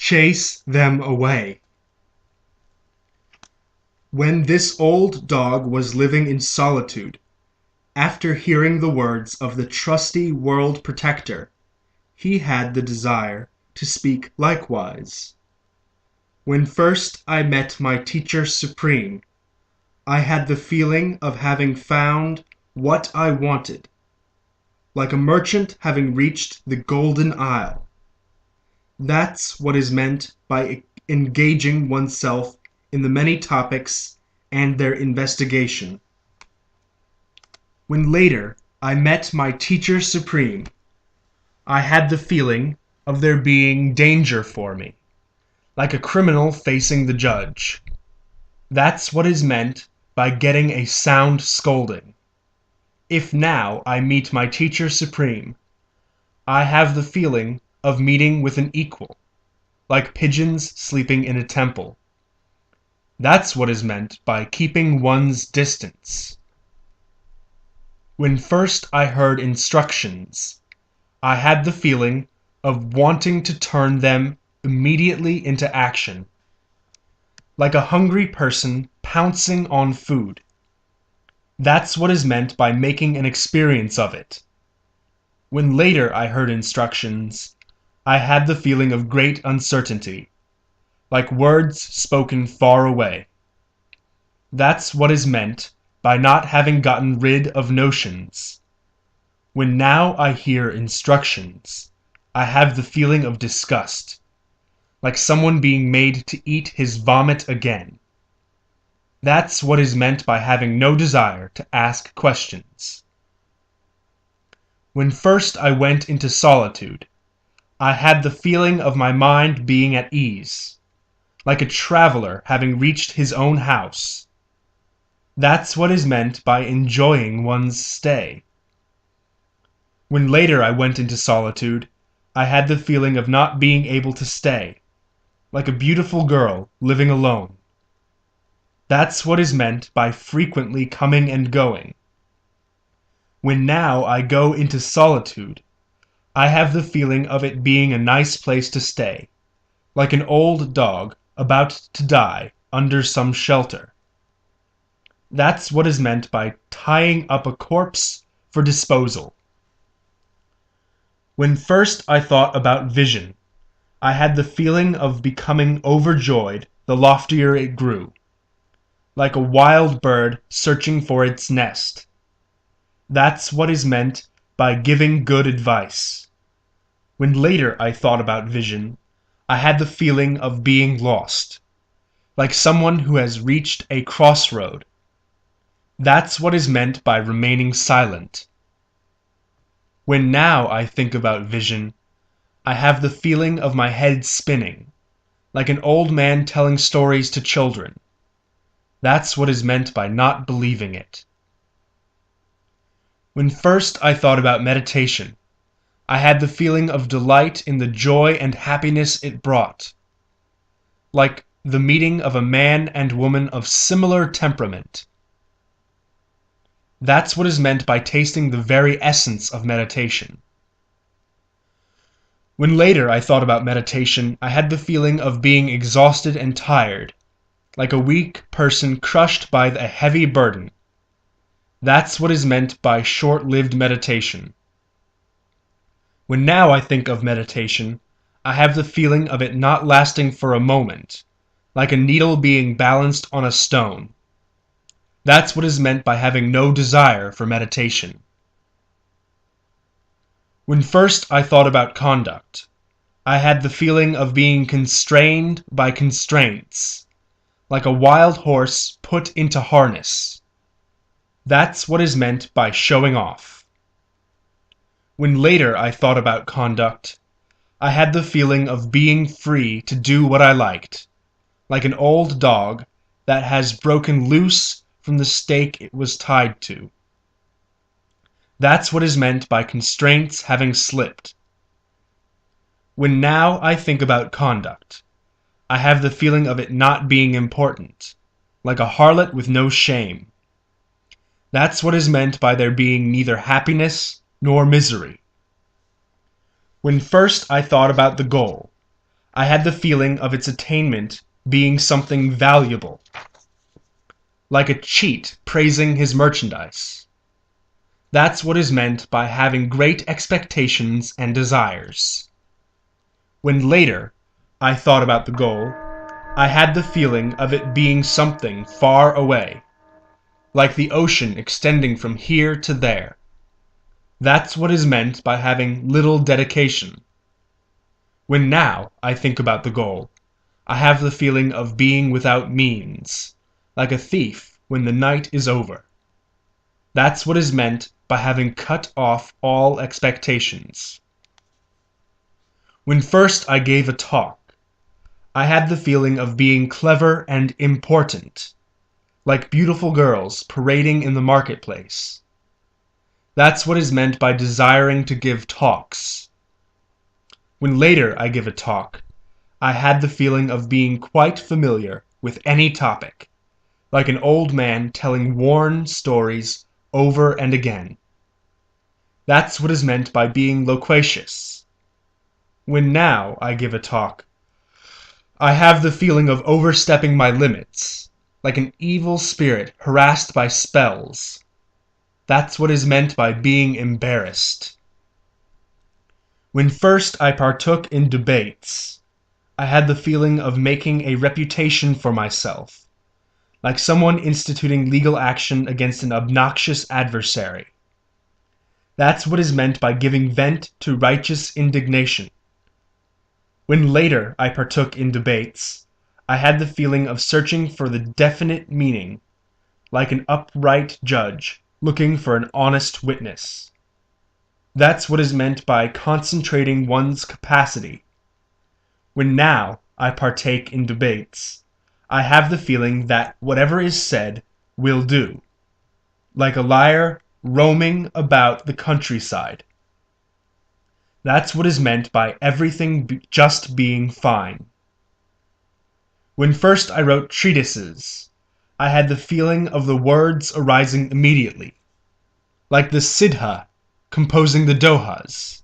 chase them away. When this old dog was living in solitude, after hearing the words of the trusty world protector, he had the desire to speak likewise. When first I met my teacher supreme, I had the feeling of having found what I wanted, like a merchant having reached the golden isle. That's what is meant by engaging oneself in the many topics and their investigation. When later I met my teacher supreme, I had the feeling of there being danger for me, like a criminal facing the judge. That's what is meant by getting a sound scolding. If now I meet my teacher supreme, I have the feeling of meeting with an equal, like pigeons sleeping in a temple. That's what is meant by keeping one's distance. When first I heard instructions, I had the feeling of wanting to turn them immediately into action, like a hungry person pouncing on food. That's what is meant by making an experience of it. When later I heard instructions, I had the feeling of great uncertainty, like words spoken far away. That's what is meant by not having gotten rid of notions. When now I hear instructions, I have the feeling of disgust, like someone being made to eat his vomit again. That's what is meant by having no desire to ask questions. When first I went into solitude, I had the feeling of my mind being at ease, like a traveler having reached his own house. That's what is meant by enjoying one's stay. When later I went into solitude, I had the feeling of not being able to stay, like a beautiful girl living alone. That's what is meant by frequently coming and going. When now I go into solitude, I have the feeling of it being a nice place to stay, like an old dog about to die under some shelter. That's what is meant by tying up a corpse for disposal. When first I thought about vision, I had the feeling of becoming overjoyed the loftier it grew, like a wild bird searching for its nest. That's what is meant by giving good advice. When later I thought about vision, I had the feeling of being lost, like someone who has reached a crossroad. That's what is meant by remaining silent. When now I think about vision, I have the feeling of my head spinning, like an old man telling stories to children. That's what is meant by not believing it. When first I thought about meditation, I had the feeling of delight in the joy and happiness it brought, like the meeting of a man and woman of similar temperament. That's what is meant by tasting the very essence of meditation. When later I thought about meditation, I had the feeling of being exhausted and tired, like a weak person crushed by a heavy burden. That's what is meant by short-lived meditation. When now I think of meditation, I have the feeling of it not lasting for a moment, like a needle being balanced on a stone. That's what is meant by having no desire for meditation. When first I thought about conduct, I had the feeling of being constrained by constraints, like a wild horse put into harness. That's what is meant by showing off. When later I thought about conduct, I had the feeling of being free to do what I liked, like an old dog that has broken loose from the stake it was tied to. That's what is meant by constraints having slipped. When now I think about conduct, I have the feeling of it not being important, like a harlot with no shame. That's what is meant by there being neither happiness nor misery. When first I thought about the goal, I had the feeling of its attainment being something valuable, like a cheat praising his merchandise. That's what is meant by having great expectations and desires. When later I thought about the goal, I had the feeling of it being something far away, like the ocean extending from here to there. That's what is meant by having little dedication. When now I think about the goal, I have the feeling of being without means, like a thief when the night is over. That's what is meant by having cut off all expectations. When first I gave a talk, I had the feeling of being clever and important, like beautiful girls parading in the marketplace. That's what is meant by desiring to give talks. When later I give a talk, I had the feeling of being quite familiar with any topic, like an old man telling worn stories over and again. That's what is meant by being loquacious. When now I give a talk, I have the feeling of overstepping my limits, like an evil spirit harassed by spells. That's what is meant by being embarrassed. When first I partook in debates, I had the feeling of making a reputation for myself, like someone instituting legal action against an obnoxious adversary. That's what is meant by giving vent to righteous indignation. When later I partook in debates, I had the feeling of searching for the definite meaning, like an upright judge looking for an honest witness. That's what is meant by concentrating one's capacity. When now I partake in debates, I have the feeling that whatever is said will do, like a liar roaming about the countryside. That's what is meant by everything just being fine. When first I wrote treatises, I had the feeling of the words arising immediately, like the Siddha composing the Dohas.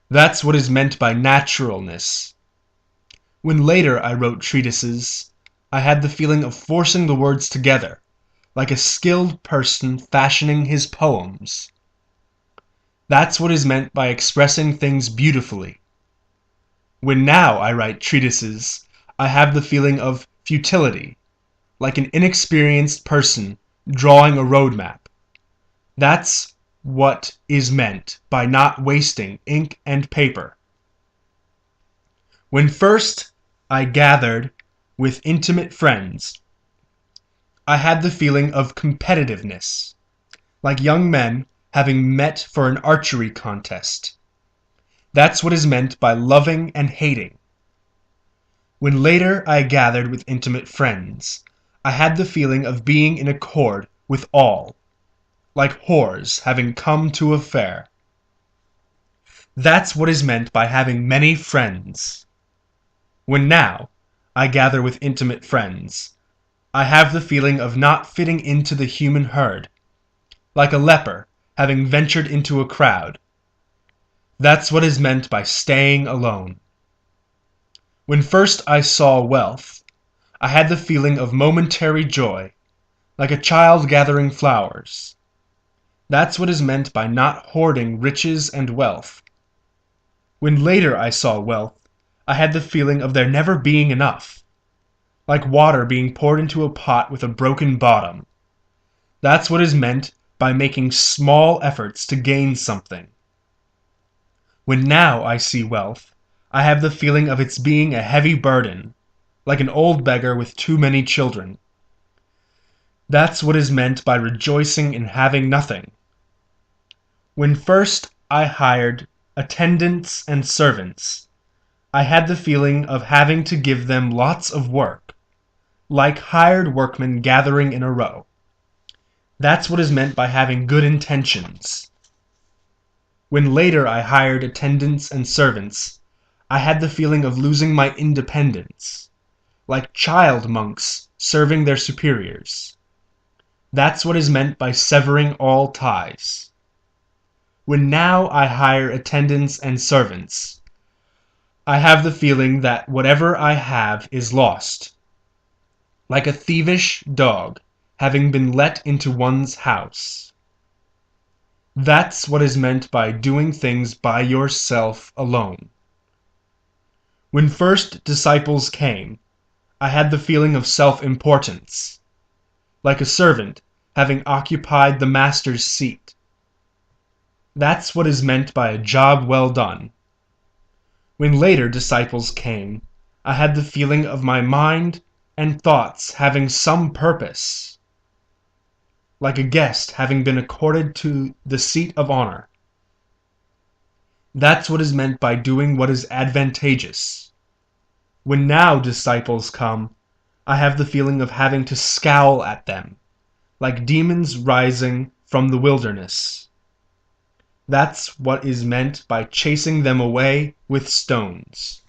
That's what is meant by naturalness. When later I wrote treatises, I had the feeling of forcing the words together, like a skilled person fashioning his poems. That's what is meant by expressing things beautifully. When now I write treatises, I have the feeling of futility, like an inexperienced person drawing a roadmap. That's what is meant by not wasting ink and paper. When first I gathered with intimate friends, I had the feeling of competitiveness, like young men having met for an archery contest. That's what is meant by loving and hating. When later I gathered with intimate friends, I had the feeling of being in accord with all, like whores having come to a fair. That's what is meant by having many friends. When now I gather with intimate friends, I have the feeling of not fitting into the human herd, like a leper having ventured into a crowd. That's what is meant by staying alone. When first I saw wealth, I had the feeling of momentary joy, like a child gathering flowers. That's what is meant by not hoarding riches and wealth. When later I saw wealth, I had the feeling of there never being enough, like water being poured into a pot with a broken bottom. That's what is meant by making small efforts to gain something. When now I see wealth, I have the feeling of its being a heavy burden, like an old beggar with too many children. That's what is meant by rejoicing in having nothing. When first I hired attendants and servants, I had the feeling of having to give them lots of work, like hired workmen gathering in a row. That's what is meant by having good intentions. When later I hired attendants and servants, I had the feeling of losing my independence, like child monks serving their superiors. That's what is meant by severing all ties. When now I hire attendants and servants, I have the feeling that whatever I have is lost, like a thievish dog having been let into one's house. That's what is meant by doing things by yourself alone. When first disciples came, I had the feeling of self-importance, like a servant having occupied the master's seat. That's what is meant by a job well done. When later disciples came, I had the feeling of my mind and thoughts having some purpose, like a guest having been accorded to the seat of honor. That's what is meant by doing what is advantageous. When now disciples come, I have the feeling of having to scowl at them, like demons rising from the wilderness. That's what is meant by chasing them away with stones.